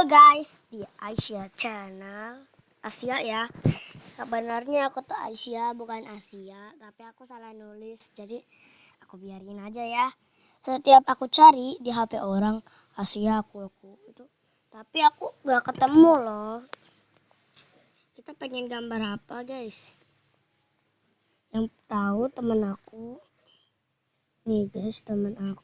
Halo guys, di Aisyah Channel. Asia ya. Sebenarnya aku tuh Aisyah bukan Asia, tapi aku salah nulis. Jadi aku biarin aja ya. Setiap aku cari di HP orang Asia aku itu. Tapi aku gak ketemu loh. Kita pengen gambar apa guys? Yang tahu temen aku. Nih guys, temen aku.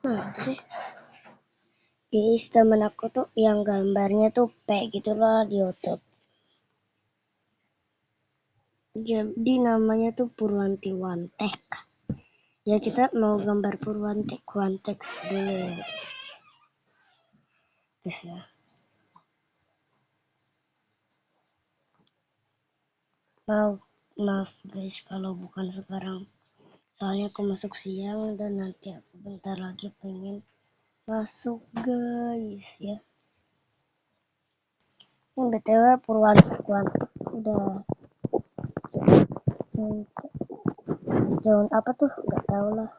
Nah sih. Guys, temen aku tuh yang gambarnya tuh P gitu loh di YouTube. Jadi namanya tuh Purwanti Wantek. Ya kita mau gambar Purwanti Wantek dulu ya. Guys ya. Maaf guys kalau bukan sekarang. Soalnya aku masuk siang dan nanti aku bentar lagi pengen masuk guys ya. Yang BTW Purwanti Wantek udah jangan apa tuh nggak tahu lah.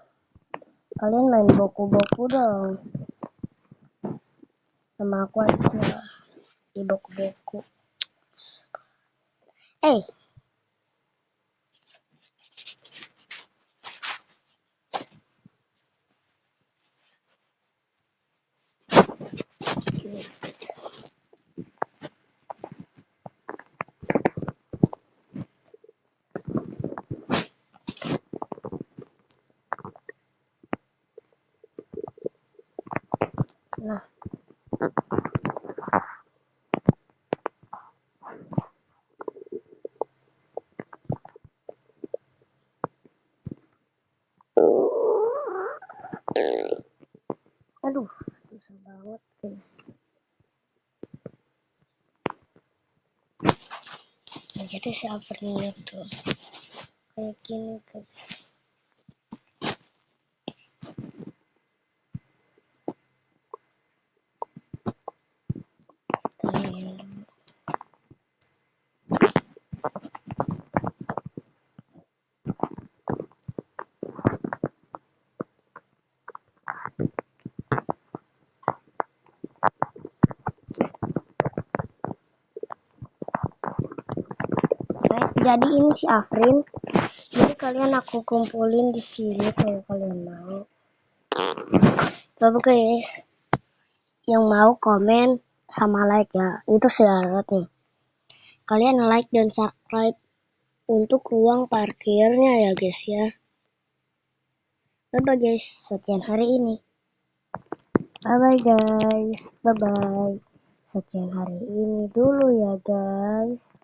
Kalian main boku-boku dong. Sama aku aja di boku-boku. Nah, aduh, susah banget guys. Nah, jadi si covernya tuh kayak gini guys. Jadi ini si Afrin. Jadi kalian aku kumpulin di sini kalau kalian mau. Coba guys, yang mau komen sama like ya, itu syaratnya. Kalian like dan subscribe untuk ruang parkirnya ya guys ya. Bye bye guys, sekian hari ini. Bye bye guys, bye bye. Sekian hari ini dulu ya guys.